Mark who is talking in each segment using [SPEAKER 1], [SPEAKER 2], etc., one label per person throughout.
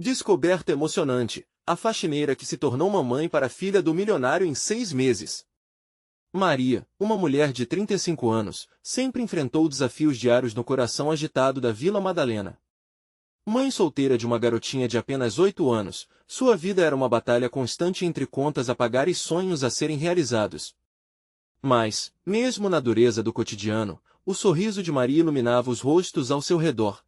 [SPEAKER 1] Descoberta emocionante. A faxineira que se tornou mamãe para a filha do milionário em 6 meses. Maria, uma mulher de 35 anos, sempre enfrentou desafios diários no coração agitado da Vila Madalena. Mãe solteira de uma garotinha de apenas 8 anos, sua vida era uma batalha constante entre contas a pagar e sonhos a serem realizados. Mas, mesmo na dureza do cotidiano, o sorriso de Maria iluminava os rostos ao seu redor.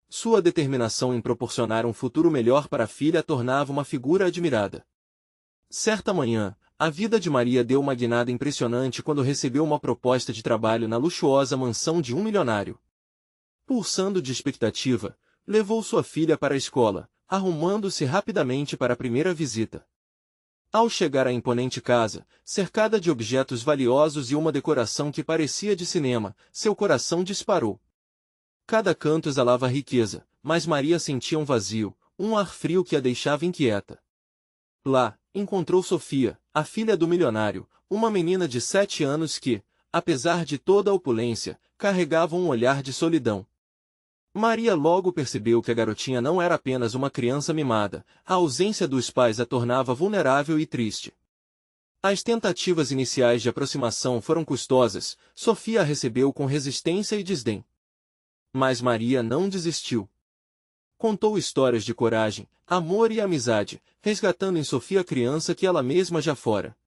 [SPEAKER 1] Sua determinação em proporcionar um futuro melhor para a filha a tornava uma figura admirada. Certa manhã, a vida de Maria deu uma guinada impressionante quando recebeu uma proposta de trabalho na luxuosa mansão de um milionário. Pulsando de expectativa, levou sua filha para a escola, arrumando-se rapidamente para a primeira visita. Ao chegar à imponente casa, cercada de objetos valiosos e uma decoração que parecia de cinema, seu coração disparou. Cada canto exalava riqueza, mas Maria sentia um vazio, um ar frio que a deixava inquieta. Lá, encontrou Sofia, a filha do milionário, uma menina de 7 anos que, apesar de toda a opulência, carregava um olhar de solidão. Maria logo percebeu que a garotinha não era apenas uma criança mimada, a ausência dos pais a tornava vulnerável e triste. As tentativas iniciais de aproximação foram custosas, Sofia a recebeu com resistência e desdém. Mas Maria não desistiu. Contou histórias de coragem, amor e amizade, resgatando em Sofia a criança que ela mesma já fora.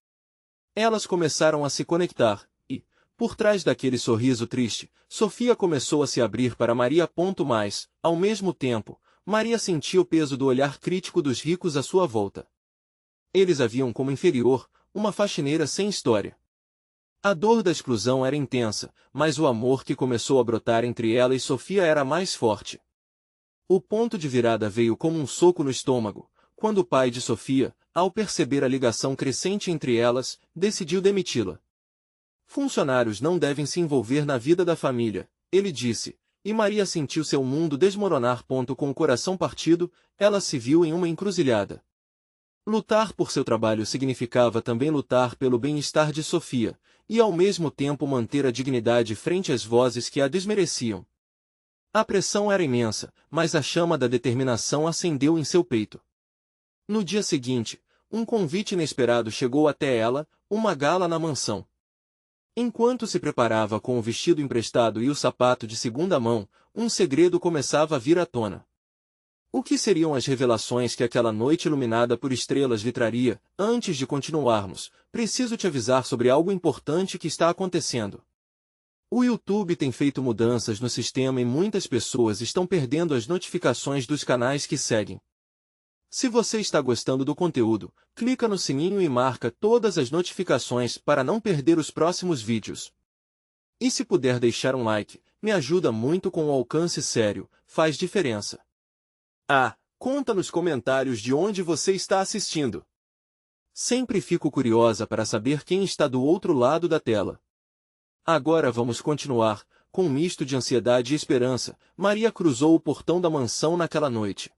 [SPEAKER 1] Elas começaram a se conectar, e, por trás daquele sorriso triste, Sofia começou a se abrir para Maria. Mas, ao mesmo tempo, Maria sentia o peso do olhar crítico dos ricos à sua volta. Eles a viam como inferior, uma faxineira sem história. A dor da exclusão era intensa, mas o amor que começou a brotar entre ela e Sofia era mais forte. O ponto de virada veio como um soco no estômago, quando o pai de Sofia, ao perceber a ligação crescente entre elas, decidiu demiti-la. Funcionários não devem se envolver na vida da família, ele disse, e Maria sentiu seu mundo desmoronar. Com o coração partido, ela se viu em uma encruzilhada. Lutar por seu trabalho significava também lutar pelo bem-estar de Sofia, e ao mesmo tempo manter a dignidade frente às vozes que a desmereciam. A pressão era imensa, mas a chama da determinação acendeu em seu peito. No dia seguinte, um convite inesperado chegou até ela, uma gala na mansão. Enquanto se preparava com o vestido emprestado e o sapato de segunda mão, um segredo começava a vir à tona. O que seriam as revelações que aquela noite iluminada por estrelas lhe traria? Antes de continuarmos, preciso te avisar sobre algo importante que está acontecendo. O YouTube tem feito mudanças no sistema e muitas pessoas estão perdendo as notificações dos canais que seguem. Se você está gostando do conteúdo, clica no sininho e marca todas as notificações para não perder os próximos vídeos. E se puder deixar um like, me ajuda muito com o alcance sério, faz diferença. Conta nos comentários de onde você está assistindo. Sempre fico curiosa para saber quem está do outro lado da tela. Agora vamos continuar, com um misto de ansiedade e esperança. Maria cruzou o portão da mansão naquela noite.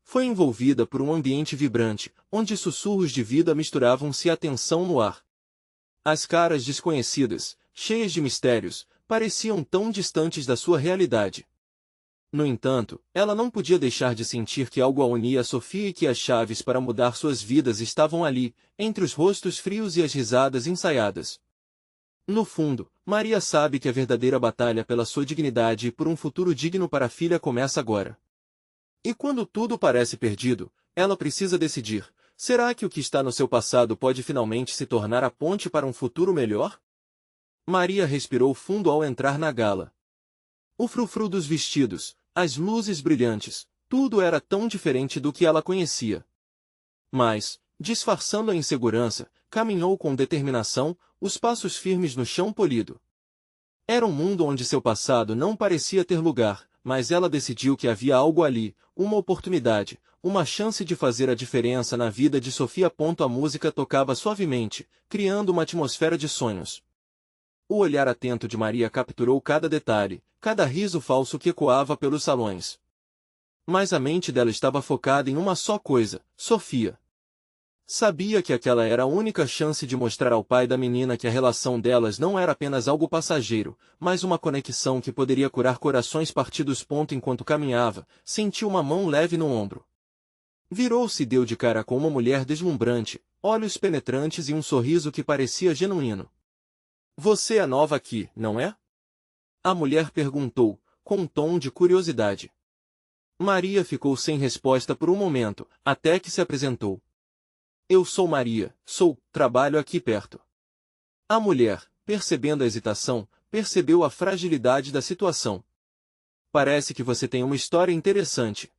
[SPEAKER 1] Foi envolvida por um ambiente vibrante, onde sussurros de vida misturavam-se à tensão no ar. As caras desconhecidas, cheias de mistérios, pareciam tão distantes da sua realidade. No entanto, ela não podia deixar de sentir que algo a unia a Sofia e que as chaves para mudar suas vidas estavam ali, entre os rostos frios e as risadas ensaiadas. No fundo, Maria sabe que a verdadeira batalha pela sua dignidade e por um futuro digno para a filha começa agora. E quando tudo parece perdido, ela precisa decidir: será que o que está no seu passado pode finalmente se tornar a ponte para um futuro melhor? Maria respirou fundo ao entrar na gala. O frufru dos vestidos, as luzes brilhantes, tudo era tão diferente do que ela conhecia. Mas, disfarçando a insegurança, caminhou com determinação, os passos firmes no chão polido. Era um mundo onde seu passado não parecia ter lugar, mas ela decidiu que havia algo ali, uma oportunidade, uma chance de fazer a diferença na vida de Sofia. A música tocava suavemente, criando uma atmosfera de sonhos. O olhar atento de Maria capturou cada detalhe, cada riso falso que ecoava pelos salões. Mas a mente dela estava focada em uma só coisa: Sofia. Sabia que aquela era a única chance de mostrar ao pai da menina que a relação delas não era apenas algo passageiro, mas uma conexão que poderia curar corações partidos. Enquanto caminhava, sentiu uma mão leve no ombro. Virou-se e deu de cara com uma mulher deslumbrante, olhos penetrantes e um sorriso que parecia genuíno. Você é nova aqui, não é? A mulher perguntou, com um tom de curiosidade. Maria ficou sem resposta por um momento, até que se apresentou. Eu sou Maria, trabalho aqui perto. A mulher, percebendo a hesitação, percebeu a fragilidade da situação. Parece que você tem uma história interessante.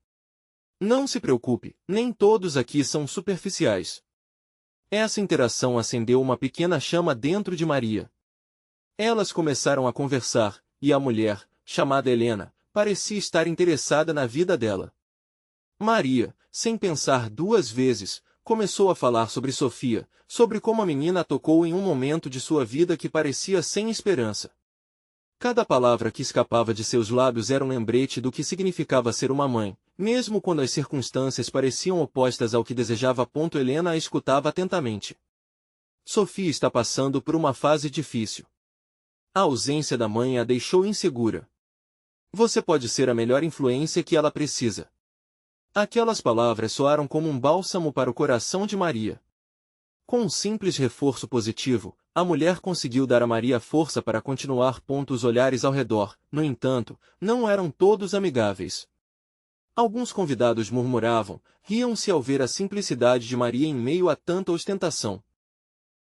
[SPEAKER 1] Não se preocupe, nem todos aqui são superficiais. Essa interação acendeu uma pequena chama dentro de Maria. Elas começaram a conversar, e a mulher, chamada Helena, parecia estar interessada na vida dela. Maria, sem pensar duas vezes, começou a falar sobre Sofia, sobre como a menina a tocou em um momento de sua vida que parecia sem esperança. Cada palavra que escapava de seus lábios era um lembrete do que significava ser uma mãe, mesmo quando as circunstâncias pareciam opostas ao que desejava. Helena a escutava atentamente. Sofia está passando por uma fase difícil. A ausência da mãe a deixou insegura. Você pode ser a melhor influência que ela precisa. Aquelas palavras soaram como um bálsamo para o coração de Maria. Com um simples reforço positivo, a mulher conseguiu dar a Maria força para continuar. Os olhares ao redor, no entanto, não eram todos amigáveis. Alguns convidados murmuravam, riam-se ao ver a simplicidade de Maria em meio a tanta ostentação.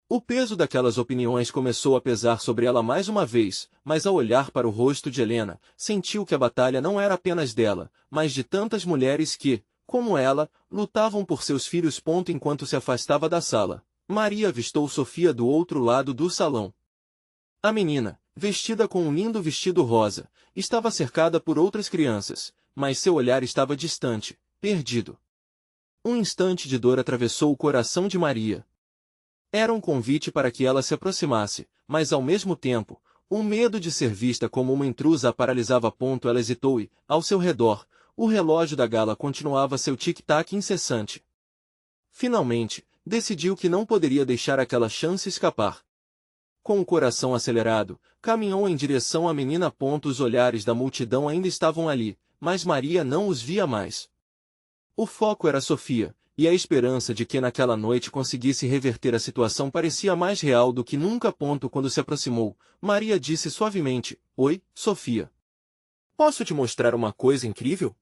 [SPEAKER 1] O peso daquelas opiniões começou a pesar sobre ela mais uma vez, mas ao olhar para o rosto de Helena, sentiu que a batalha não era apenas dela, mas de tantas mulheres que, como ela, lutavam por seus filhos. Enquanto se afastava da sala, Maria avistou Sofia do outro lado do salão. A menina, vestida com um lindo vestido rosa, estava cercada por outras crianças, mas seu olhar estava distante, perdido. Um instante de dor atravessou o coração de Maria. Era um convite para que ela se aproximasse, mas ao mesmo tempo, o medo de ser vista como uma intrusa a paralisava. Ela hesitou e, ao seu redor, o relógio da gala continuava seu tic-tac incessante. Finalmente, decidiu que não poderia deixar aquela chance escapar. Com o coração acelerado, caminhou em direção à menina. Os olhares da multidão ainda estavam ali, mas Maria não os via mais. O foco era Sofia, e a esperança de que naquela noite conseguisse reverter a situação parecia mais real do que nunca. Quando se aproximou, Maria disse suavemente, Oi, Sofia. Posso te mostrar uma coisa incrível?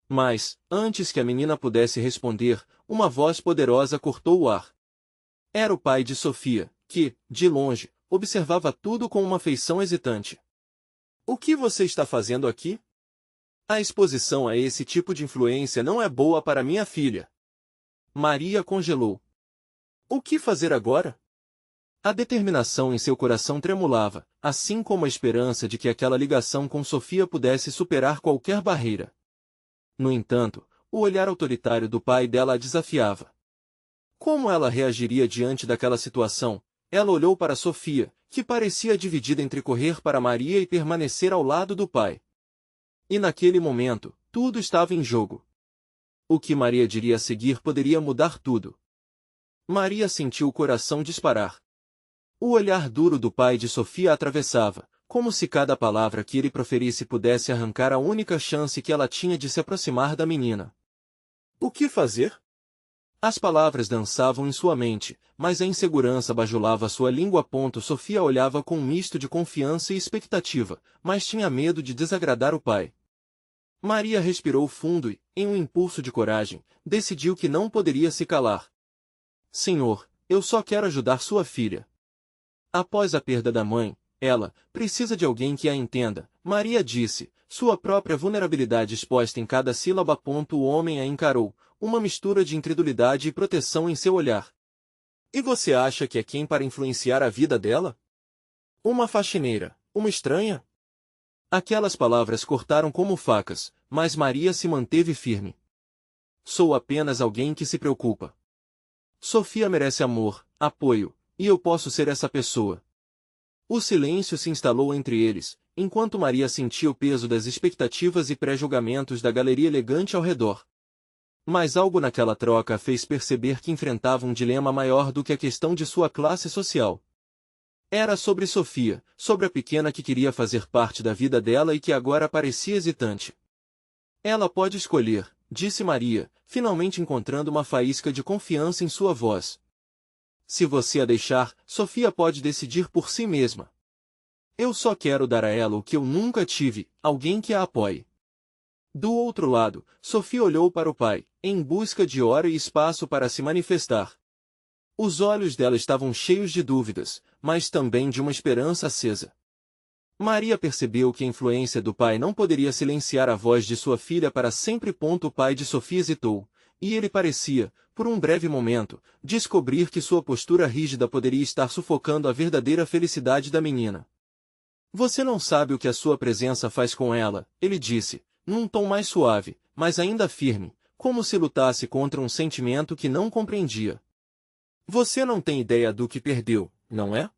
[SPEAKER 1] Mas, antes que a menina pudesse responder, uma voz poderosa cortou o ar. Era o pai de Sofia, que, de longe, observava tudo com uma feição hesitante. O que você está fazendo aqui? A exposição a esse tipo de influência não é boa para minha filha. Maria congelou. O que fazer agora? A determinação em seu coração tremulava, assim como a esperança de que aquela ligação com Sofia pudesse superar qualquer barreira. No entanto, o olhar autoritário do pai dela a desafiava. Como ela reagiria diante daquela situação? Ela olhou para Sofia, que parecia dividida entre correr para Maria e permanecer ao lado do pai. E naquele momento, tudo estava em jogo. O que Maria diria a seguir poderia mudar tudo. Maria sentiu o coração disparar. O olhar duro do pai de Sofia a atravessava, como se cada palavra que ele proferisse pudesse arrancar a única chance que ela tinha de se aproximar da menina. O que fazer? As palavras dançavam em sua mente, mas a insegurança bajulava sua língua. Sofia olhava com um misto de confiança e expectativa, mas tinha medo de desagradar o pai. Maria respirou fundo e, em um impulso de coragem, decidiu que não poderia se calar. Senhor, eu só quero ajudar sua filha. Após a perda da mãe, ela precisa de alguém que a entenda, Maria disse, sua própria vulnerabilidade exposta em cada sílaba. O homem a encarou, uma mistura de incredulidade e proteção em seu olhar. E você acha que é quem para influenciar a vida dela? Uma faxineira, uma estranha? Aquelas palavras cortaram como facas, mas Maria se manteve firme. Sou apenas alguém que se preocupa. Sofia merece amor, apoio, e eu posso ser essa pessoa. O silêncio se instalou entre eles, enquanto Maria sentia o peso das expectativas e pré-julgamentos da galeria elegante ao redor. Mas algo naquela troca a fez perceber que enfrentava um dilema maior do que a questão de sua classe social. Era sobre Sofia, sobre a pequena que queria fazer parte da vida dela e que agora parecia hesitante. Ela pode escolher, disse Maria, finalmente encontrando uma faísca de confiança em sua voz. Se você a deixar, Sofia pode decidir por si mesma. Eu só quero dar a ela o que eu nunca tive, alguém que a apoie. Do outro lado, Sofia olhou para o pai, em busca de hora e espaço para se manifestar. Os olhos dela estavam cheios de dúvidas, mas também de uma esperança acesa. Maria percebeu que a influência do pai não poderia silenciar a voz de sua filha para sempre. O pai de Sofia hesitou, e ele parecia, por um breve momento, descobrir que sua postura rígida poderia estar sufocando a verdadeira felicidade da menina. Você não sabe o que a sua presença faz com ela, ele disse, num tom mais suave, mas ainda firme, como se lutasse contra um sentimento que não compreendia. Você não tem ideia do que perdeu, não é?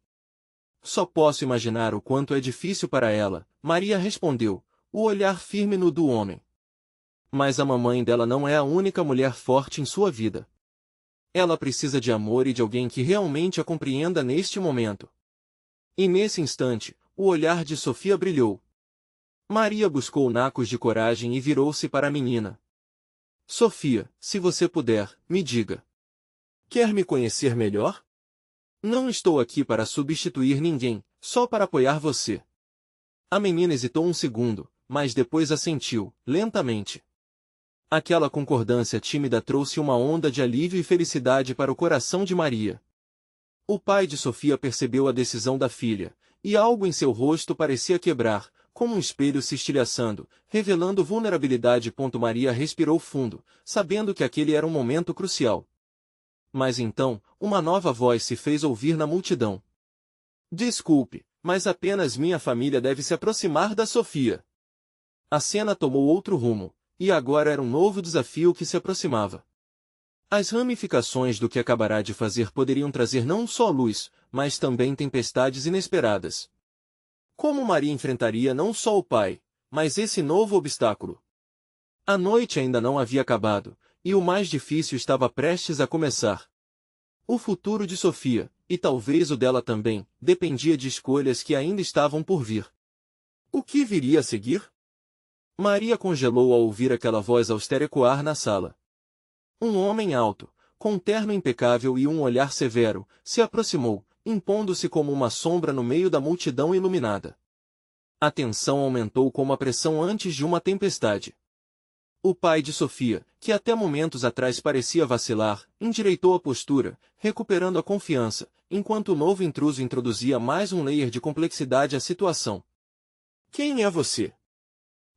[SPEAKER 1] Só posso imaginar o quanto é difícil para ela, Maria respondeu, o olhar firme no do homem. Mas a mamãe dela não é a única mulher forte em sua vida. Ela precisa de amor e de alguém que realmente a compreenda neste momento. E nesse instante, o olhar de Sofia brilhou. Maria buscou nacos de coragem e virou-se para a menina. Sofia, se você puder, me diga. Quer me conhecer melhor? Não estou aqui para substituir ninguém, só para apoiar você. A menina hesitou um segundo, mas depois assentiu, lentamente. Aquela concordância tímida trouxe uma onda de alívio e felicidade para o coração de Maria. O pai de Sofia percebeu a decisão da filha, e algo em seu rosto parecia quebrar, como um espelho se estilhaçando, revelando vulnerabilidade. Maria respirou fundo, sabendo que aquele era um momento crucial. Mas então, uma nova voz se fez ouvir na multidão. Desculpe, mas apenas minha família deve se aproximar da Sofia. A cena tomou outro rumo, e agora era um novo desafio que se aproximava. As ramificações do que acabará de fazer poderiam trazer não só luz, mas também tempestades inesperadas. Como Maria enfrentaria não só o pai, mas esse novo obstáculo? A noite ainda não havia acabado, e o mais difícil estava prestes a começar. O futuro de Sofia, e talvez o dela também, dependia de escolhas que ainda estavam por vir. O que viria a seguir? Maria congelou ao ouvir aquela voz austera ecoar na sala. Um homem alto, com um terno impecável e um olhar severo, se aproximou, impondo-se como uma sombra no meio da multidão iluminada. A tensão aumentou como a pressão antes de uma tempestade. O pai de Sofia, que até momentos atrás parecia vacilar, endireitou a postura, recuperando a confiança, enquanto o novo intruso introduzia mais um layer de complexidade à situação. Quem é você?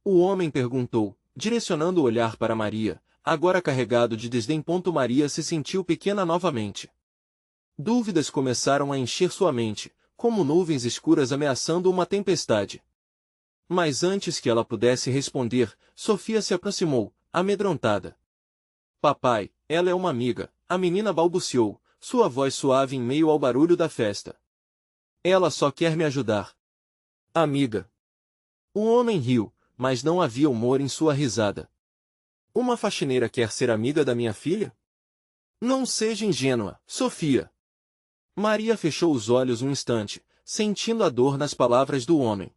[SPEAKER 1] O homem perguntou, direcionando o olhar para Maria, agora carregado de desdém. Maria se sentiu pequena novamente. Dúvidas começaram a encher sua mente, como nuvens escuras ameaçando uma tempestade. Mas antes que ela pudesse responder, Sofia se aproximou, amedrontada. Papai, ela é uma amiga, a menina balbuciou, sua voz suave em meio ao barulho da festa. Ela só quer me ajudar. Amiga. O homem riu, mas não havia humor em sua risada. Uma faxineira quer ser amiga da minha filha? Não seja ingênua, Sofia. Maria fechou os olhos um instante, sentindo a dor nas palavras do homem.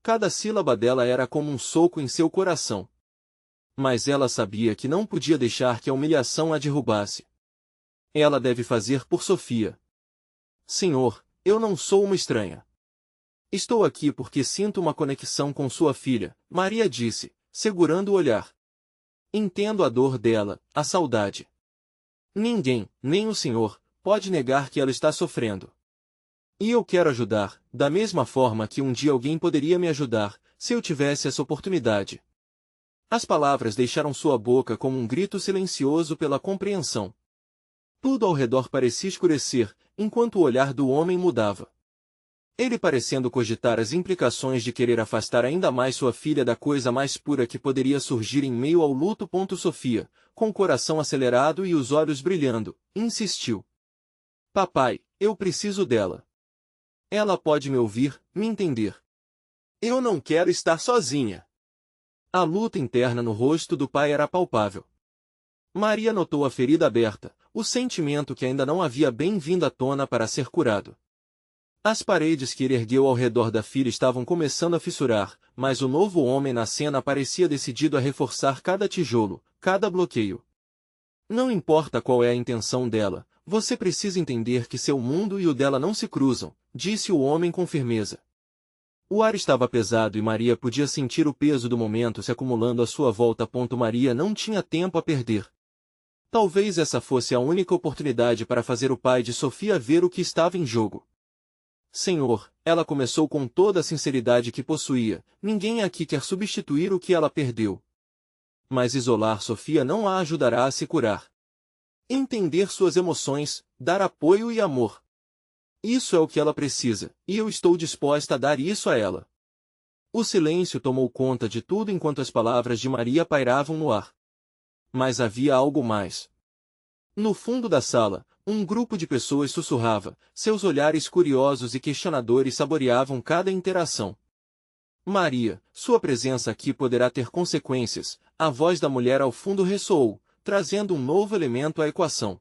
[SPEAKER 1] Cada sílaba dela era como um soco em seu coração. Mas ela sabia que não podia deixar que a humilhação a derrubasse. Ela deve fazer por Sofia. Senhor, eu não sou uma estranha. Estou aqui porque sinto uma conexão com sua filha, Maria disse, segurando o olhar. Entendo a dor dela, a saudade. Ninguém, nem o Senhor, pode negar que ela está sofrendo. E eu quero ajudar, da mesma forma que um dia alguém poderia me ajudar, se eu tivesse essa oportunidade. As palavras deixaram sua boca como um grito silencioso pela compreensão. Tudo ao redor parecia escurecer, enquanto o olhar do homem mudava. Ele parecendo cogitar as implicações de querer afastar ainda mais sua filha da coisa mais pura que poderia surgir em meio ao luto. Sofia, com o coração acelerado e os olhos brilhando, insistiu. Papai, eu preciso dela. Ela pode me ouvir, me entender. Eu não quero estar sozinha. A luta interna no rosto do pai era palpável. Maria notou a ferida aberta, o sentimento que ainda não havia bem vindo à tona para ser curado. As paredes que ele ergueu ao redor da filha estavam começando a fissurar, mas o novo homem na cena parecia decidido a reforçar cada tijolo, cada bloqueio. Não importa qual é a intenção dela, você precisa entender que seu mundo e o dela não se cruzam, disse o homem com firmeza. O ar estava pesado e Maria podia sentir o peso do momento se acumulando à sua volta. Maria não tinha tempo a perder. Talvez essa fosse a única oportunidade para fazer o pai de Sofia ver o que estava em jogo. Senhor, ela começou com toda a sinceridade que possuía, ninguém aqui quer substituir o que ela perdeu. Mas isolar Sofia não a ajudará a se curar. Entender suas emoções, dar apoio e amor. Isso é o que ela precisa, e eu estou disposta a dar isso a ela. O silêncio tomou conta de tudo enquanto as palavras de Maria pairavam no ar. Mas havia algo mais. No fundo da sala, um grupo de pessoas sussurrava, seus olhares curiosos e questionadores saboreavam cada interação. Maria, sua presença aqui poderá ter consequências, a voz da mulher ao fundo ressoou, trazendo um novo elemento à equação.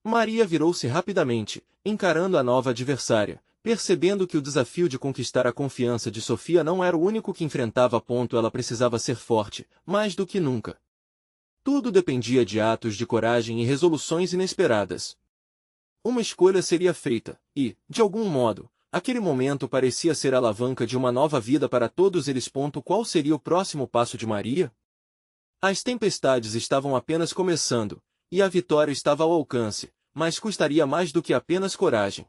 [SPEAKER 1] Maria virou-se rapidamente, encarando a nova adversária, percebendo que o desafio de conquistar a confiança de Sofia não era o único que enfrentava. Ela precisava ser forte, mais do que nunca. Tudo dependia de atos de coragem e resoluções inesperadas. Uma escolha seria feita, e, de algum modo, aquele momento parecia ser a alavanca de uma nova vida para todos eles. Qual seria o próximo passo de Maria? As tempestades estavam apenas começando, e a vitória estava ao alcance, mas custaria mais do que apenas coragem.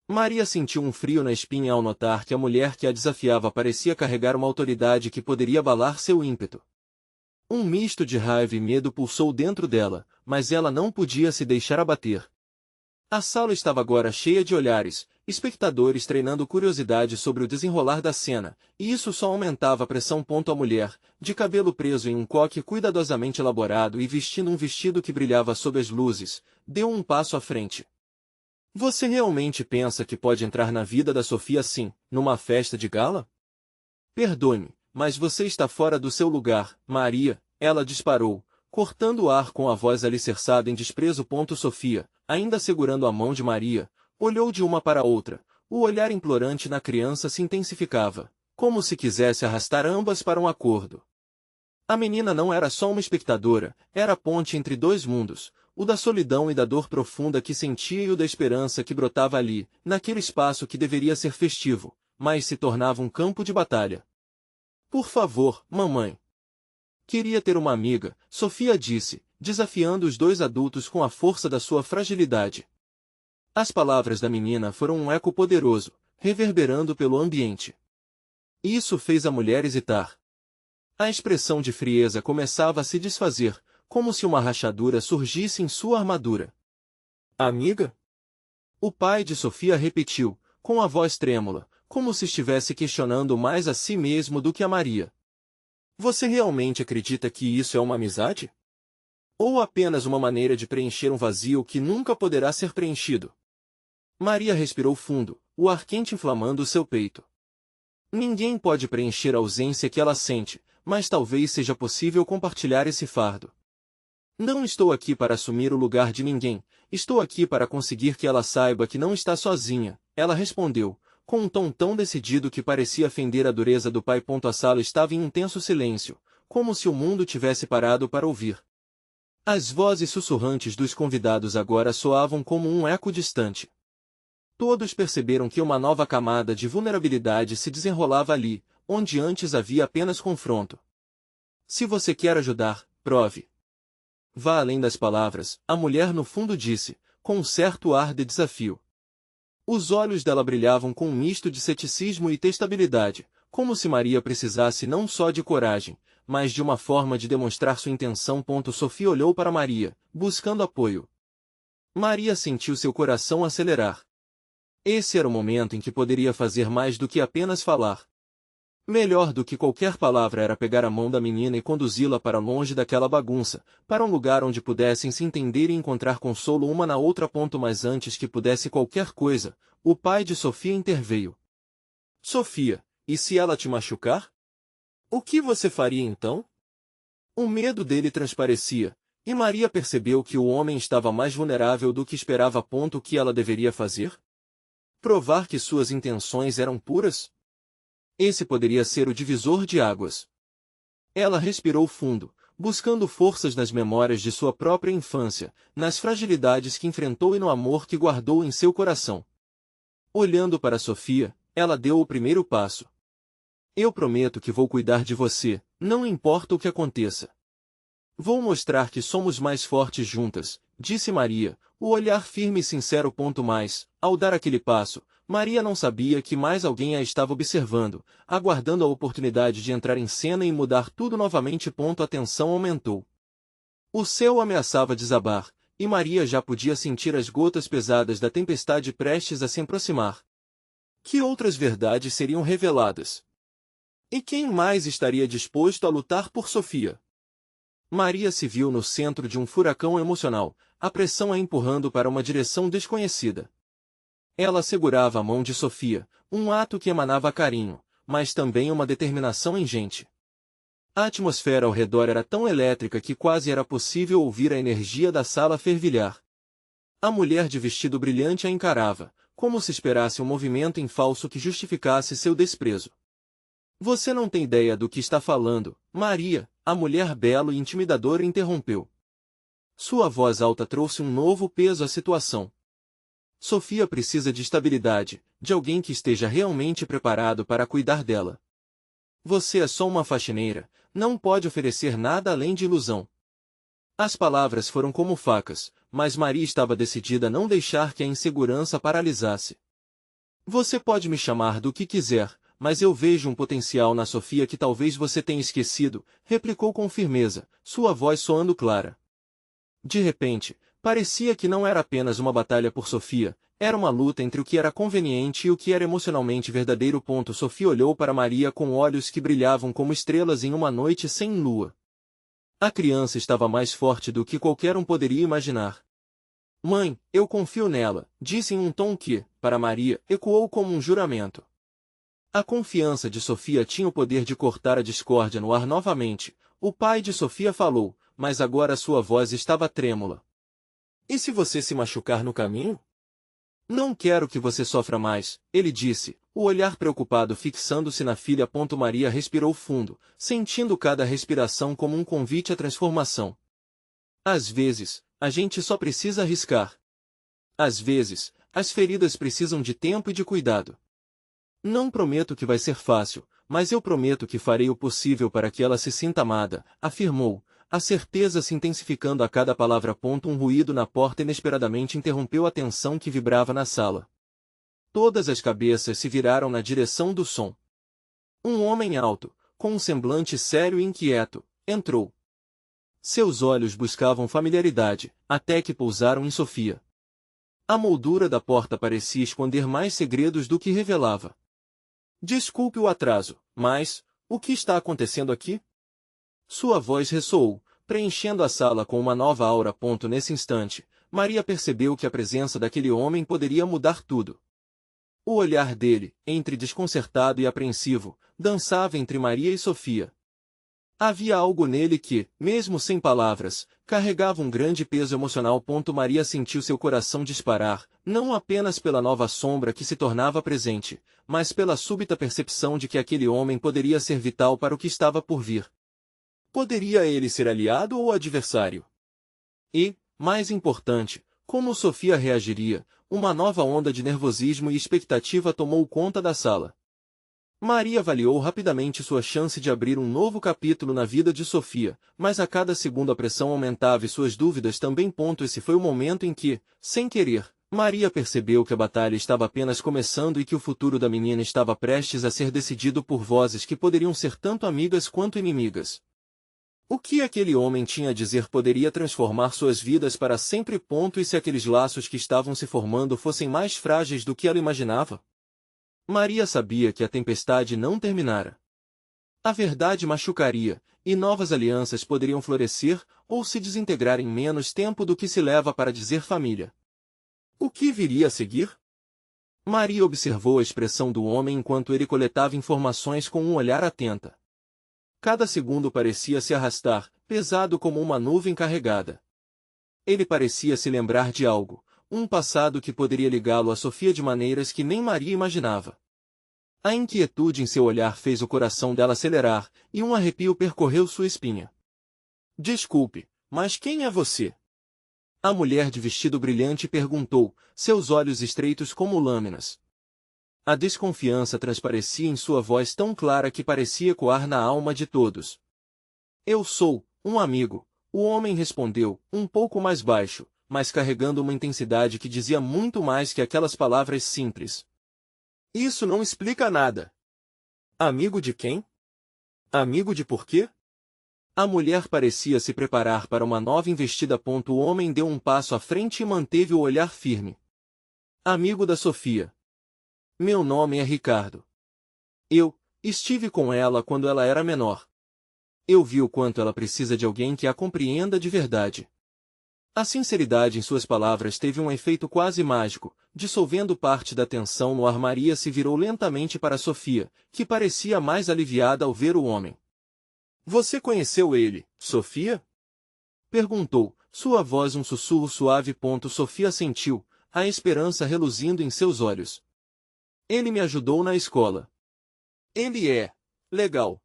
[SPEAKER 1] Maria sentiu um frio na espinha ao notar que a mulher que a desafiava parecia carregar uma autoridade que poderia abalar seu ímpeto. Um misto de raiva e medo pulsou dentro dela, mas ela não podia se deixar abater. A sala estava agora cheia de olhares, espectadores treinando curiosidade sobre o desenrolar da cena, e isso só aumentava a pressão. A mulher, de cabelo preso em um coque cuidadosamente elaborado e vestindo um vestido que brilhava sob as luzes, deu um passo à frente. Você realmente pensa que pode entrar na vida da Sofia assim, numa festa de gala? Perdoe-me, mas você está fora do seu lugar, Maria, ela disparou, cortando o ar com a voz alicerçada em desprezo. Sofia, ainda segurando a mão de Maria, olhou de uma para outra, o olhar implorante na criança se intensificava, como se quisesse arrastar ambas para um acordo. A menina não era só uma espectadora, era a ponte entre dois mundos, o da solidão e da dor profunda que sentia e o da esperança que brotava ali, naquele espaço que deveria ser festivo, mas se tornava um campo de batalha. Por favor, mamãe. Queria ter uma amiga, Sofia disse, desafiando os dois adultos com a força da sua fragilidade. As palavras da menina foram um eco poderoso, reverberando pelo ambiente. Isso fez a mulher hesitar. A expressão de frieza começava a se desfazer, como se uma rachadura surgisse em sua armadura. Amiga? O pai de Sofia repetiu, com a voz trêmula, como se estivesse questionando mais a si mesmo do que a Maria. Você realmente acredita que isso é uma amizade? Ou apenas uma maneira de preencher um vazio que nunca poderá ser preenchido? Maria respirou fundo, o ar quente inflamando seu peito. Ninguém pode preencher a ausência que ela sente, mas talvez seja possível compartilhar esse fardo. Não estou aqui para assumir o lugar de ninguém, estou aqui para conseguir que ela saiba que não está sozinha, ela respondeu, com um tom tão decidido que parecia fender a dureza do pai. A sala estava em um tenso silêncio, como se o mundo tivesse parado para ouvir. As vozes sussurrantes dos convidados agora soavam como um eco distante. Todos perceberam que uma nova camada de vulnerabilidade se desenrolava ali, onde antes havia apenas confronto. Se você quer ajudar, prove. Vá além das palavras, a mulher no fundo disse, com um certo ar de desafio. Os olhos dela brilhavam com um misto de ceticismo e testabilidade, como se Maria precisasse não só de coragem, mas de uma forma de demonstrar sua intenção. Sofia olhou para Maria, buscando apoio. Maria sentiu seu coração acelerar. Esse era o momento em que poderia fazer mais do que apenas falar. Melhor do que qualquer palavra era pegar a mão da menina e conduzi-la para longe daquela bagunça, para um lugar onde pudessem se entender e encontrar consolo uma na outra. Mas antes que pudesse qualquer coisa, o pai de Sofia interveio. Sofia, e se ela te machucar? O que você faria então? O medo dele transparecia, e Maria percebeu que o homem estava mais vulnerável do que esperava. O que ela deveria fazer? Provar que suas intenções eram puras? Esse poderia ser o divisor de águas. Ela respirou fundo, buscando forças nas memórias de sua própria infância, nas fragilidades que enfrentou e no amor que guardou em seu coração. Olhando para Sofia, ela deu o primeiro passo. Eu prometo que vou cuidar de você, não importa o que aconteça. Vou mostrar que somos mais fortes juntas, disse Maria, o olhar firme e sincero. Mas, ao dar aquele passo, Maria não sabia que mais alguém a estava observando, aguardando a oportunidade de entrar em cena e mudar tudo novamente. A tensão aumentou. O céu ameaçava desabar, e Maria já podia sentir as gotas pesadas da tempestade prestes a se aproximar. Que outras verdades seriam reveladas? E quem mais estaria disposto a lutar por Sofia? Maria se viu no centro de um furacão emocional, a pressão a empurrando para uma direção desconhecida. Ela segurava a mão de Sofia, um ato que emanava carinho, mas também uma determinação ingente. A atmosfera ao redor era tão elétrica que quase era possível ouvir a energia da sala fervilhar. A mulher de vestido brilhante a encarava, como se esperasse um movimento em falso que justificasse seu desprezo. Você não tem ideia do que está falando, Maria, a mulher bela e intimidadora interrompeu. Sua voz alta trouxe um novo peso à situação. Sofia precisa de estabilidade, de alguém que esteja realmente preparado para cuidar dela. Você é só uma faxineira, não pode oferecer nada além de ilusão. As palavras foram como facas, mas Maria estava decidida a não deixar que a insegurança paralisasse. Você pode me chamar do que quiser, mas eu vejo um potencial na Sofia que talvez você tenha esquecido, replicou com firmeza, sua voz soando clara. De repente, parecia que não era apenas uma batalha por Sofia, era uma luta entre o que era conveniente e o que era emocionalmente verdadeiro. Sofia olhou para Maria com olhos que brilhavam como estrelas em uma noite sem lua. A criança estava mais forte do que qualquer um poderia imaginar. Mãe, eu confio nela, disse em um tom que, para Maria, ecoou como um juramento. A confiança de Sofia tinha o poder de cortar a discórdia no ar novamente. O pai de Sofia falou, mas agora sua voz estava trêmula. E se você se machucar no caminho? Não quero que você sofra mais, ele disse, o olhar preocupado fixando-se na filha. Maria respirou fundo, sentindo cada respiração como um convite à transformação. Às vezes, a gente só precisa arriscar. Às vezes, as feridas precisam de tempo e de cuidado. Não prometo que vai ser fácil, mas eu prometo que farei o possível para que ela se sinta amada, afirmou, a certeza se intensificando a cada palavra. Um ruído na porta inesperadamente interrompeu a tensão que vibrava na sala. Todas as cabeças se viraram na direção do som. Um homem alto, com um semblante sério e inquieto, entrou. Seus olhos buscavam familiaridade, até que pousaram em Sofia. A moldura da porta parecia esconder mais segredos do que revelava. Desculpe o atraso, mas, o que está acontecendo aqui? Sua voz ressoou, preenchendo a sala com uma nova aura. Nesse instante, Maria percebeu que a presença daquele homem poderia mudar tudo. O olhar dele, entre desconcertado e apreensivo, dançava entre Maria e Sofia. Havia algo nele que, mesmo sem palavras, carregava um grande peso emocional. Maria sentiu seu coração disparar, não apenas pela nova sombra que se tornava presente, mas pela súbita percepção de que aquele homem poderia ser vital para o que estava por vir. Poderia ele ser aliado ou adversário? E, mais importante, como Sofia reagiria? Uma nova onda de nervosismo e expectativa tomou conta da sala. Maria avaliou rapidamente sua chance de abrir um novo capítulo na vida de Sofia, mas a cada segundo a pressão aumentava e suas dúvidas também. Esse foi o momento em que, sem querer, Maria percebeu que a batalha estava apenas começando e que o futuro da menina estava prestes a ser decidido por vozes que poderiam ser tanto amigas quanto inimigas. O que aquele homem tinha a dizer poderia transformar suas vidas para sempre. E se aqueles laços que estavam se formando fossem mais frágeis do que ela imaginava? Maria sabia que a tempestade não terminara. A verdade machucaria, e novas alianças poderiam florescer ou se desintegrar em menos tempo do que se leva para dizer família. O que viria a seguir? Maria observou a expressão do homem enquanto ele coletava informações com um olhar atenta. Cada segundo parecia se arrastar, pesado como uma nuvem carregada. Ele parecia se lembrar de algo, um passado que poderia ligá-lo a Sofia de maneiras que nem Maria imaginava. A inquietude em seu olhar fez o coração dela acelerar, e um arrepio percorreu sua espinha. Desculpe, mas quem é você? A mulher de vestido brilhante perguntou, seus olhos estreitos como lâminas. A desconfiança transparecia em sua voz tão clara que parecia ecoar na alma de todos. Eu sou, um amigo, o homem respondeu, um pouco mais baixo, mas carregando uma intensidade que dizia muito mais que aquelas palavras simples. Isso não explica nada. Amigo de quem? Amigo de por quê? A mulher parecia se preparar para uma nova investida. O homem deu um passo à frente e manteve o olhar firme. Amigo da Sofia. Meu nome é Ricardo. Eu estive com ela quando ela era menor. Eu vi o quanto ela precisa de alguém que a compreenda de verdade. A sinceridade em suas palavras teve um efeito quase mágico, dissolvendo parte da tensão no ar. Maria se virou lentamente para Sofia, que parecia mais aliviada ao ver o homem. Você conheceu ele, Sofia? Perguntou, sua voz um sussurro suave. Sofia sentiu, a esperança reluzindo em seus olhos. Ele me ajudou na escola. Ele é legal.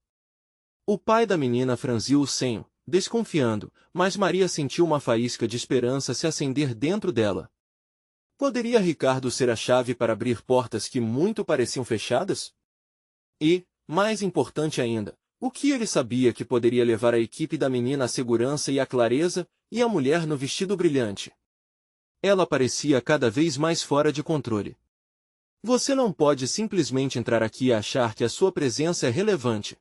[SPEAKER 1] O pai da menina franziu o senho, desconfiando, mas Maria sentiu uma faísca de esperança se acender dentro dela. Poderia Ricardo ser a chave para abrir portas que muito pareciam fechadas? E, mais importante ainda, o que ele sabia que poderia levar a equipe da menina à segurança e à clareza, e a mulher no vestido brilhante? Ela parecia cada vez mais fora de controle. Você não pode simplesmente entrar aqui e achar que a sua presença é relevante.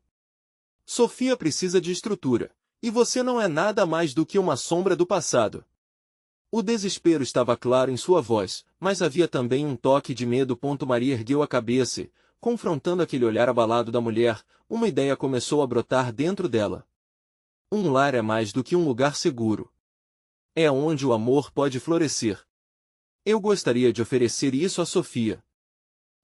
[SPEAKER 1] Sofia precisa de estrutura, e você não é nada mais do que uma sombra do passado. O desespero estava claro em sua voz, mas havia também um toque de medo. Maria ergueu a cabeça e, confrontando aquele olhar abalado da mulher, uma ideia começou a brotar dentro dela. Um lar é mais do que um lugar seguro. É onde o amor pode florescer. Eu gostaria de oferecer isso a Sofia.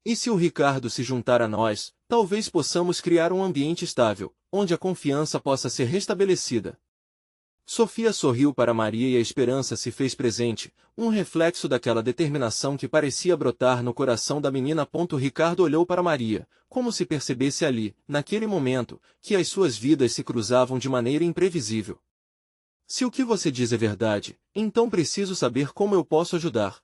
[SPEAKER 1] E se o Ricardo se juntar a nós, talvez possamos criar um ambiente estável, onde a confiança possa ser restabelecida. Sofia sorriu para Maria e a esperança se fez presente, um reflexo daquela determinação que parecia brotar no coração da menina. Ricardo olhou para Maria, como se percebesse ali, naquele momento, que as suas vidas se cruzavam de maneira imprevisível. Se o que você diz é verdade, então preciso saber como eu posso ajudar.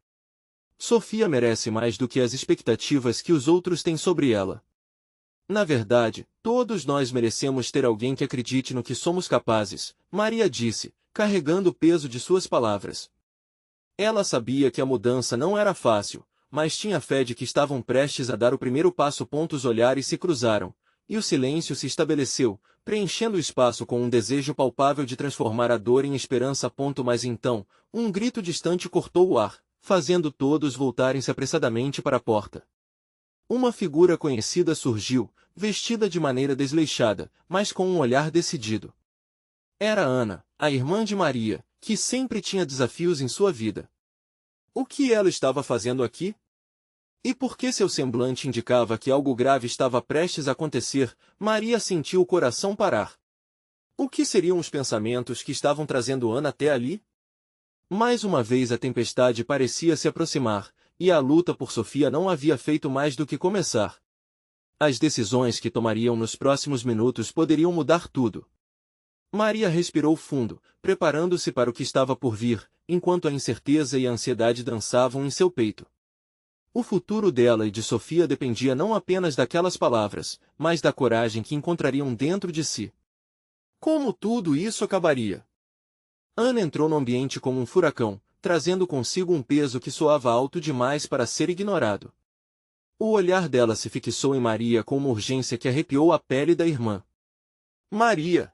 [SPEAKER 1] Sofia merece mais do que as expectativas que os outros têm sobre ela. Na verdade, todos nós merecemos ter alguém que acredite no que somos capazes, Maria disse, carregando o peso de suas palavras. Ela sabia que a mudança não era fácil, mas tinha fé de que estavam prestes a dar o primeiro passo. Os olhares se cruzaram, e o silêncio se estabeleceu, preenchendo o espaço com um desejo palpável de transformar a dor em esperança. Mas então, um grito distante cortou o ar, fazendo todos voltarem-se apressadamente para a porta. Uma figura conhecida surgiu, vestida de maneira desleixada, mas com um olhar decidido. Era Ana, a irmã de Maria, que sempre tinha desafios em sua vida. O que ela estava fazendo aqui? E porque seu semblante indicava que algo grave estava prestes a acontecer, Maria sentiu o coração parar. O que seriam os pensamentos que estavam trazendo Ana até ali? Mais uma vez a tempestade parecia se aproximar, e a luta por Sofia não havia feito mais do que começar. As decisões que tomariam nos próximos minutos poderiam mudar tudo. Maria respirou fundo, preparando-se para o que estava por vir, enquanto a incerteza e a ansiedade dançavam em seu peito. O futuro dela e de Sofia dependia não apenas daquelas palavras, mas da coragem que encontrariam dentro de si. Como tudo isso acabaria? Ana entrou no ambiente como um furacão, trazendo consigo um peso que soava alto demais para ser ignorado. O olhar dela se fixou em Maria com uma urgência que arrepiou a pele da irmã. Maria!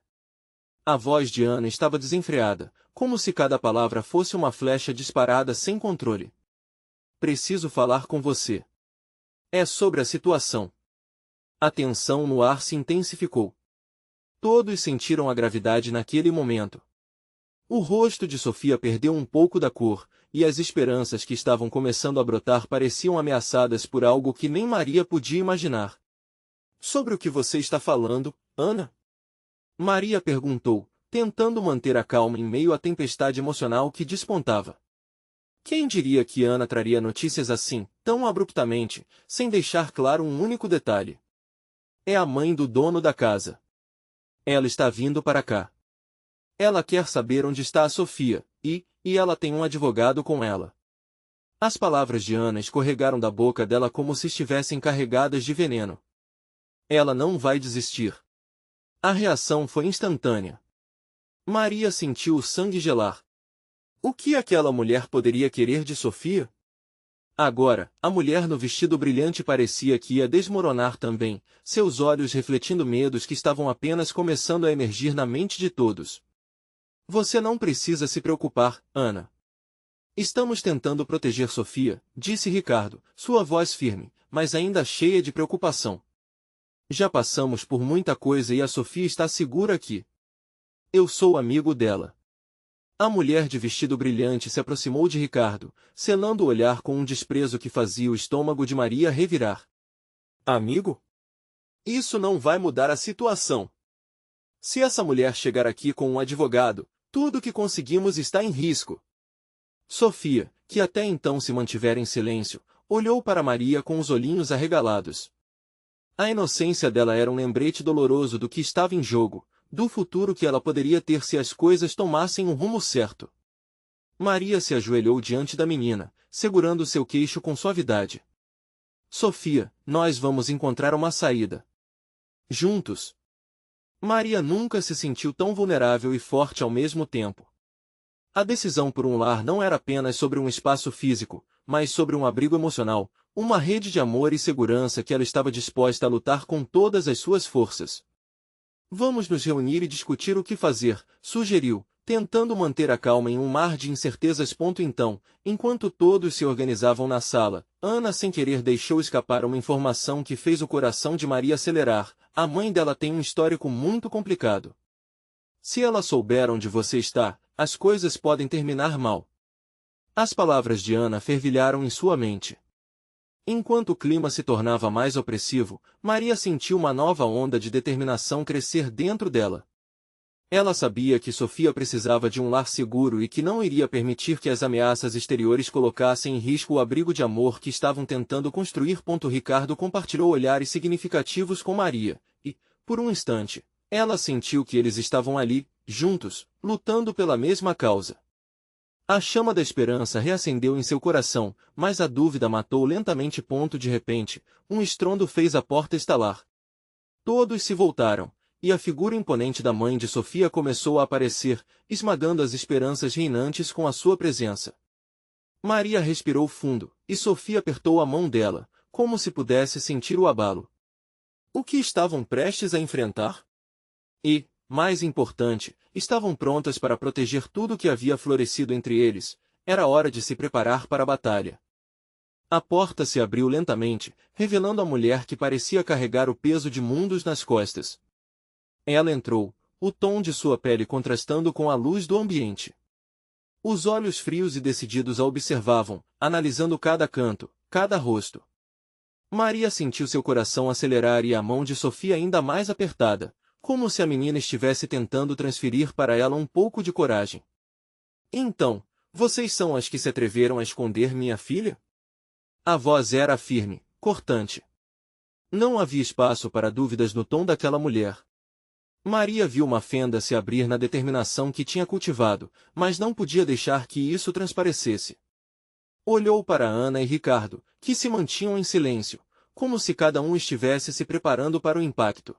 [SPEAKER 1] A voz de Ana estava desenfreada, como se cada palavra fosse uma flecha disparada sem controle. Preciso falar com você. É sobre a situação. A tensão no ar se intensificou. Todos sentiram a gravidade naquele momento. O rosto de Sofia perdeu um pouco da cor, e as esperanças que estavam começando a brotar pareciam ameaçadas por algo que nem Maria podia imaginar. Sobre o que você está falando, Ana? Maria perguntou, tentando manter a calma em meio à tempestade emocional que despontava. Quem diria que Ana traria notícias assim, tão abruptamente, sem deixar claro um único detalhe? É a mãe do dono da casa. Ela está vindo para cá. Ela quer saber onde está a Sofia, e ela tem um advogado com ela. As palavras de Ana escorregaram da boca dela como se estivessem carregadas de veneno. Ela não vai desistir. A reação foi instantânea. Maria sentiu o sangue gelar. O que aquela mulher poderia querer de Sofia? Agora, a mulher no vestido brilhante parecia que ia desmoronar também, seus olhos refletindo medos que estavam apenas começando a emergir na mente de todos. Você não precisa se preocupar, Ana. Estamos tentando proteger Sofia, disse Ricardo, sua voz firme, mas ainda cheia de preocupação. Já passamos por muita coisa e a Sofia está segura aqui. Eu sou amigo dela. A mulher de vestido brilhante se aproximou de Ricardo, selando o olhar com um desprezo que fazia o estômago de Maria revirar. Amigo? Isso não vai mudar a situação. Se essa mulher chegar aqui com um advogado, tudo que conseguimos está em risco. Sofia, que até então se mantivera em silêncio, olhou para Maria com os olhinhos arregalados. A inocência dela era um lembrete doloroso do que estava em jogo, do futuro que ela poderia ter se as coisas tomassem um rumo certo. Maria se ajoelhou diante da menina, segurando seu queixo com suavidade. Sofia, nós vamos encontrar uma saída. Juntos. Maria nunca se sentiu tão vulnerável e forte ao mesmo tempo. A decisão por um lar não era apenas sobre um espaço físico, mas sobre um abrigo emocional, uma rede de amor e segurança que ela estava disposta a lutar com todas as suas forças. Vamos nos reunir e discutir o que fazer, sugeriu, tentando manter a calma em um mar de incertezas. Então, enquanto todos se organizavam na sala, Ana sem querer deixou escapar uma informação que fez o coração de Maria acelerar. A mãe dela tem um histórico muito complicado. Se ela souber onde você está, as coisas podem terminar mal. As palavras de Ana fervilharam em sua mente. Enquanto o clima se tornava mais opressivo, Maria sentiu uma nova onda de determinação crescer dentro dela. Ela sabia que Sofia precisava de um lar seguro e que não iria permitir que as ameaças exteriores colocassem em risco o abrigo de amor que estavam tentando construir. Ricardo compartilhou olhares significativos com Maria, e, por um instante, ela sentiu que eles estavam ali, juntos, lutando pela mesma causa. A chama da esperança reacendeu em seu coração, mas a dúvida matou lentamente. De repente, um estrondo fez a porta estalar. Todos se voltaram, e a figura imponente da mãe de Sofia começou a aparecer, esmagando as esperanças reinantes com a sua presença. Maria respirou fundo, e Sofia apertou a mão dela, como se pudesse sentir o abalo. O que estavam prestes a enfrentar? E, mais importante, estavam prontas para proteger tudo que havia florescido entre eles. Era hora de se preparar para a batalha. A porta se abriu lentamente, revelando a mulher que parecia carregar o peso de mundos nas costas. Ela entrou, o tom de sua pele contrastando com a luz do ambiente. Os olhos frios e decididos a observavam, analisando cada canto, cada rosto. Maria sentiu seu coração acelerar e a mão de Sofia ainda mais apertada, como se a menina estivesse tentando transferir para ela um pouco de coragem. Então, vocês são as que se atreveram a esconder minha filha? A voz era firme, cortante. Não havia espaço para dúvidas no tom daquela mulher. Maria viu uma fenda se abrir na determinação que tinha cultivado, mas não podia deixar que isso transparecesse. Olhou para Ana e Ricardo, que se mantinham em silêncio, como se cada um estivesse se preparando para o impacto.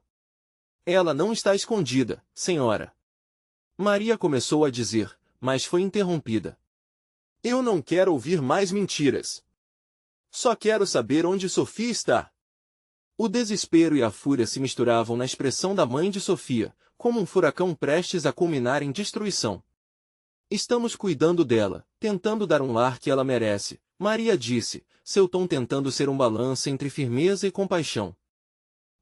[SPEAKER 1] Ela não está escondida, senhora. Maria começou a dizer, mas foi interrompida. Eu não quero ouvir mais mentiras. Só quero saber onde Sofia está. O desespero e a fúria se misturavam na expressão da mãe de Sofia, como um furacão prestes a culminar em destruição. Estamos cuidando dela, tentando dar um lar que ela merece, Maria disse, seu tom tentando ser um balanço entre firmeza e compaixão.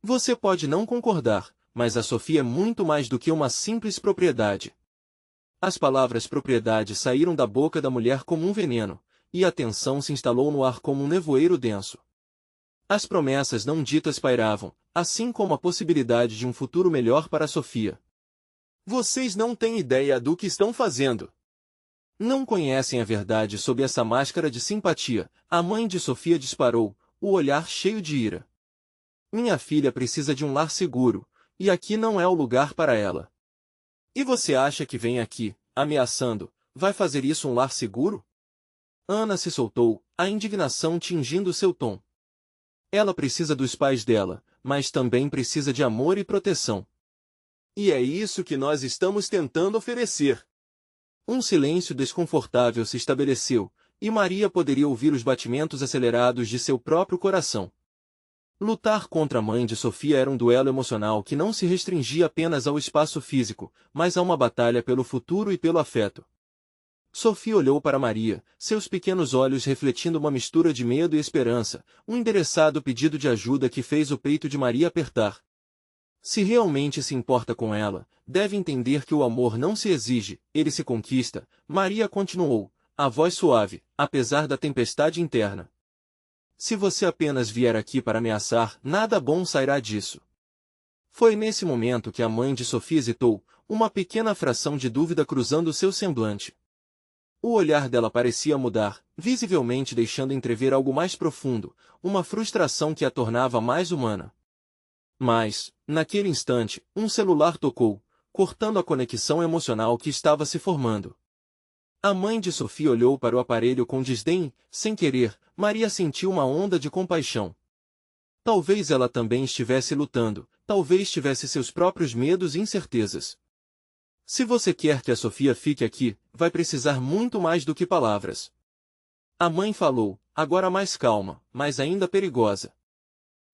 [SPEAKER 1] Você pode não concordar, mas a Sofia é muito mais do que uma simples propriedade. As palavras propriedade saíram da boca da mulher como um veneno, e a tensão se instalou no ar como um nevoeiro denso. As promessas não ditas pairavam, assim como a possibilidade de um futuro melhor para Sofia. Vocês não têm ideia do que estão fazendo. Não conhecem a verdade sob essa máscara de simpatia. A mãe de Sofia disparou, o olhar cheio de ira. Minha filha precisa de um lar seguro, e aqui não é o lugar para ela. E você acha que vem aqui, ameaçando, vai fazer isso um lar seguro? Ana se soltou, a indignação tingindo seu tom. Ela precisa dos pais dela, mas também precisa de amor e proteção. E é isso que nós estamos tentando oferecer. Um silêncio desconfortável se estabeleceu, e Maria poderia ouvir os batimentos acelerados de seu próprio coração. Lutar contra a mãe de Sofia era um duelo emocional que não se restringia apenas ao espaço físico, mas a uma batalha pelo futuro e pelo afeto. Sofia olhou para Maria, seus pequenos olhos refletindo uma mistura de medo e esperança, um endereçado pedido de ajuda que fez o peito de Maria apertar. Se realmente se importa com ela, deve entender que o amor não se exige, ele se conquista. Maria continuou, a voz suave, apesar da tempestade interna. Se você apenas vier aqui para ameaçar, nada bom sairá disso. Foi nesse momento que a mãe de Sofia hesitou, uma pequena fração de dúvida cruzando seu semblante. O olhar dela parecia mudar, visivelmente deixando entrever algo mais profundo, uma frustração que a tornava mais humana. Mas, naquele instante, um celular tocou, cortando a conexão emocional que estava se formando. A mãe de Sofia olhou para o aparelho com desdém. Sem querer, Maria sentiu uma onda de compaixão. Talvez ela também estivesse lutando, talvez tivesse seus próprios medos e incertezas. Se você quer que a Sofia fique aqui, vai precisar muito mais do que palavras. A mãe falou, agora mais calma, mas ainda perigosa.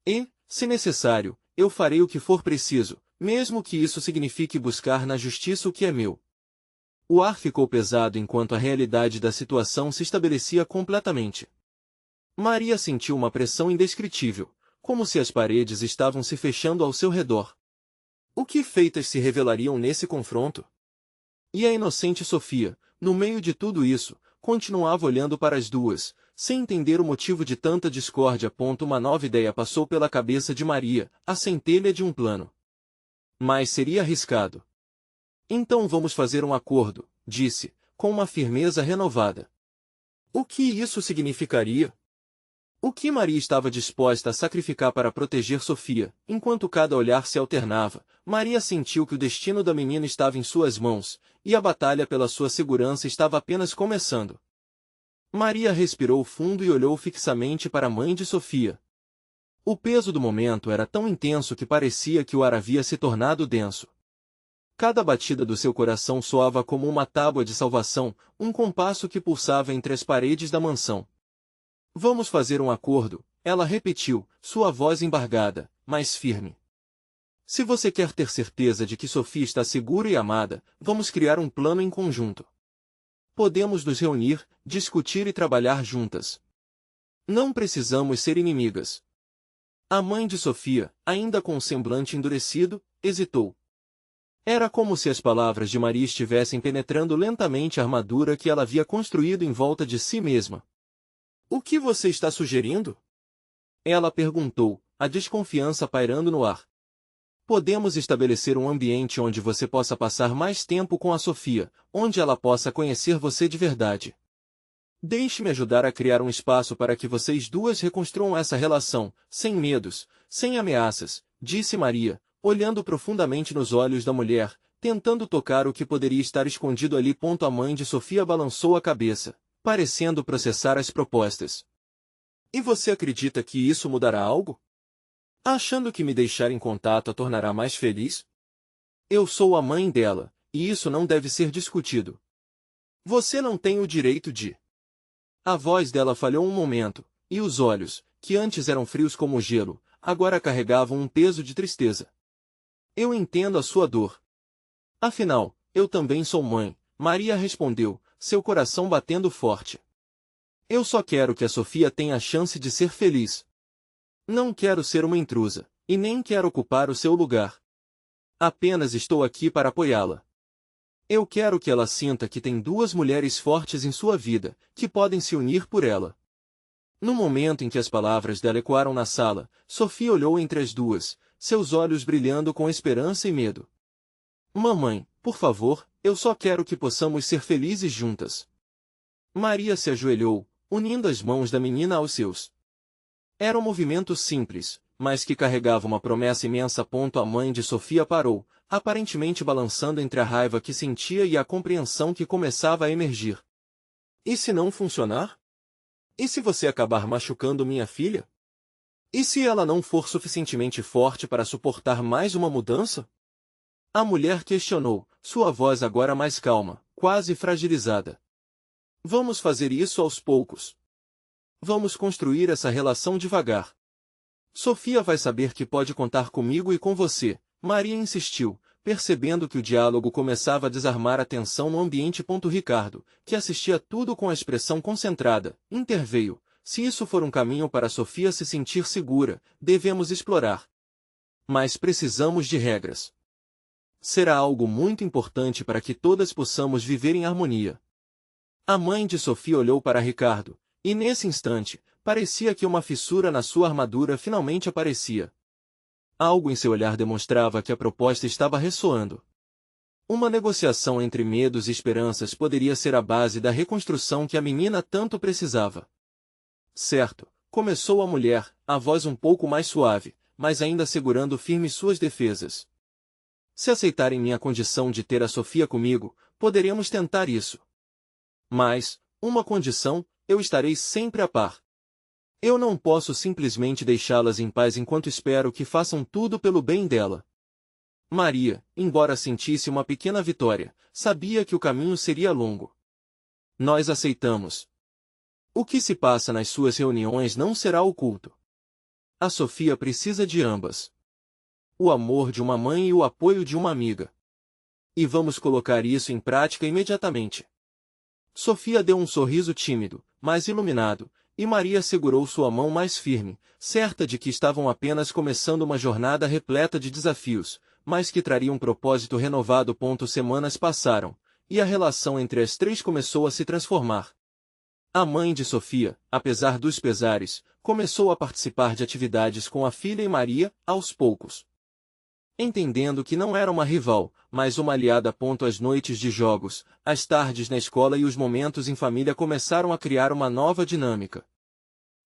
[SPEAKER 1] E, se necessário, eu farei o que for preciso, mesmo que isso signifique buscar na justiça o que é meu. O ar ficou pesado enquanto a realidade da situação se estabelecia completamente. Maria sentiu uma pressão indescritível, como se as paredes estavam se fechando ao seu redor. O que feitas se revelariam nesse confronto? E a inocente Sofia, no meio de tudo isso, continuava olhando para as duas, sem entender o motivo de tanta discórdia. Uma nova ideia passou pela cabeça de Maria, a centelha de um plano. Mas seria arriscado. Então vamos fazer um acordo, disse, com uma firmeza renovada. O que isso significaria? O que Maria estava disposta a sacrificar para proteger Sofia? Enquanto cada olhar se alternava, Maria sentiu que o destino da menina estava em suas mãos, e a batalha pela sua segurança estava apenas começando. Maria respirou fundo e olhou fixamente para a mãe de Sofia. O peso do momento era tão intenso que parecia que o ar havia se tornado denso. Cada batida do seu coração soava como uma tábua de salvação, um compasso que pulsava entre as paredes da mansão. Vamos fazer um acordo, ela repetiu, sua voz embargada, mas firme. Se você quer ter certeza de que Sofia está segura e amada, vamos criar um plano em conjunto. Podemos nos reunir, discutir e trabalhar juntas. Não precisamos ser inimigas. A mãe de Sofia, ainda com o semblante endurecido, hesitou. Era como se as palavras de Maria estivessem penetrando lentamente a armadura que ela havia construído em volta de si mesma. O que você está sugerindo? Ela perguntou, a desconfiança pairando no ar. Podemos estabelecer um ambiente onde você possa passar mais tempo com a Sofia, onde ela possa conhecer você de verdade. Deixe-me ajudar a criar um espaço para que vocês duas reconstruam essa relação, sem medos, sem ameaças, disse Maria, olhando profundamente nos olhos da mulher, tentando tocar o que poderia estar escondido ali. A mãe de Sofia balançou a cabeça, parecendo processar as propostas. E você acredita que isso mudará algo? Achando que me deixar em contato a tornará mais feliz? Eu sou a mãe dela, e isso não deve ser discutido. Você não tem o direito de... A voz dela falhou um momento, e os olhos, que antes eram frios como gelo, agora carregavam um peso de tristeza. Eu entendo a sua dor. Afinal, eu também sou mãe, Maria respondeu, seu coração batendo forte. Eu só quero que a Sofia tenha a chance de ser feliz. Não quero ser uma intrusa, e nem quero ocupar o seu lugar. Apenas estou aqui para apoiá-la. Eu quero que ela sinta que tem duas mulheres fortes em sua vida, que podem se unir por ela. No momento em que as palavras dela ecoaram na sala, Sofia olhou entre as duas, seus olhos brilhando com esperança e medo. Mamãe, por favor, eu só quero que possamos ser felizes juntas. Maria se ajoelhou, unindo as mãos da menina aos seus. Era um movimento simples, mas que carregava uma promessa imensa. A mãe de Sofia parou, aparentemente balançando entre a raiva que sentia e a compreensão que começava a emergir. E se não funcionar? E se você acabar machucando minha filha? E se ela não for suficientemente forte para suportar mais uma mudança? A mulher questionou, sua voz agora mais calma, quase fragilizada. Vamos fazer isso aos poucos. Vamos construir essa relação devagar. Sofia vai saber que pode contar comigo e com você, Maria insistiu, percebendo que o diálogo começava a desarmar a tensão no ambiente. Ricardo, que assistia tudo com a expressão concentrada, interveio. Se isso for um caminho para Sofia se sentir segura, devemos explorar. Mas precisamos de regras. Será algo muito importante para que todas possamos viver em harmonia. A mãe de Sofia olhou para Ricardo, e nesse instante, parecia que uma fissura na sua armadura finalmente aparecia. Algo em seu olhar demonstrava que a proposta estava ressoando. Uma negociação entre medos e esperanças poderia ser a base da reconstrução que a menina tanto precisava. Certo, começou a mulher, a voz um pouco mais suave, mas ainda segurando firme suas defesas. Se aceitarem minha condição de ter a Sofia comigo, poderemos tentar isso. Mas, uma condição, eu estarei sempre a par. Eu não posso simplesmente deixá-las em paz enquanto espero que façam tudo pelo bem dela. Maria, embora sentisse uma pequena vitória, sabia que o caminho seria longo. Nós aceitamos. O que se passa nas suas reuniões não será oculto. A Sofia precisa de ambas. O amor de uma mãe e o apoio de uma amiga. E vamos colocar isso em prática imediatamente. Sofia deu um sorriso tímido, mas iluminado, e Maria segurou sua mão mais firme, certa de que estavam apenas começando uma jornada repleta de desafios, mas que traria um propósito renovado. Semanas passaram, e a relação entre as três começou a se transformar. A mãe de Sofia, apesar dos pesares, começou a participar de atividades com a filha e Maria, aos poucos. Entendendo que não era uma rival, mas uma aliada. As noites de jogos, as tardes na escola e os momentos em família começaram a criar uma nova dinâmica.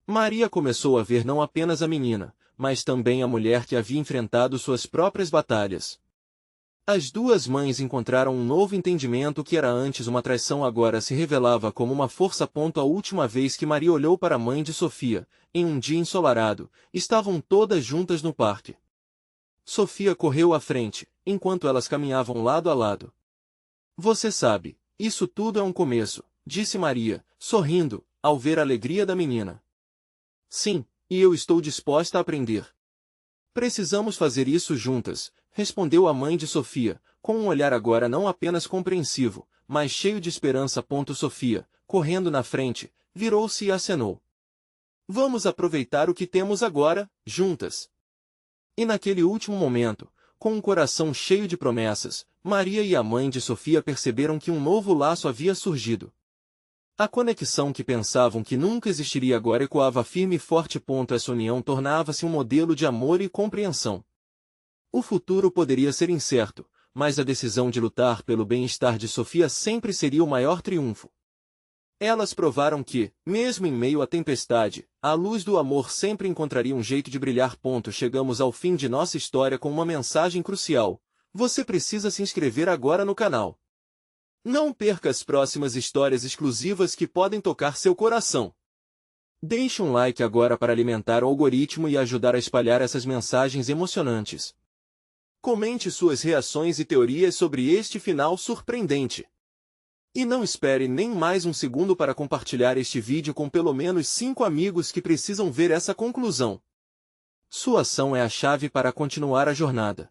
[SPEAKER 1] Maria começou a ver não apenas a menina, mas também a mulher que havia enfrentado suas próprias batalhas. As duas mães encontraram um novo entendimento. Que era antes uma traição agora se revelava como uma força. A última vez que Maria olhou para a mãe de Sofia, em um dia ensolarado, estavam todas juntas no parque. Sofia correu à frente, enquanto elas caminhavam lado a lado. Você sabe, isso tudo é um começo, disse Maria, sorrindo, ao ver a alegria da menina. Sim, e eu estou disposta a aprender. Precisamos fazer isso juntas, respondeu a mãe de Sofia, com um olhar agora não apenas compreensivo, mas cheio de esperança. Sofia, correndo na frente, virou-se e acenou. Vamos aproveitar o que temos agora, juntas. E naquele último momento, com um coração cheio de promessas, Maria e a mãe de Sofia perceberam que um novo laço havia surgido. A conexão que pensavam que nunca existiria agora ecoava firme e forte. Essa união tornava-se um modelo de amor e compreensão. O futuro poderia ser incerto, mas a decisão de lutar pelo bem-estar de Sofia sempre seria o maior triunfo. Elas provaram que, mesmo em meio à tempestade, a luz do amor sempre encontraria um jeito de brilhar. Chegamos ao fim de nossa história com uma mensagem crucial. Você precisa se inscrever agora no canal. Não perca as próximas histórias exclusivas que podem tocar seu coração. Deixe um like agora para alimentar o algoritmo e ajudar a espalhar essas mensagens emocionantes. Comente suas reações e teorias sobre este final surpreendente. E não espere nem mais um segundo para compartilhar este vídeo com pelo menos 5 amigos que precisam ver essa conclusão. Sua ação é a chave para continuar a jornada.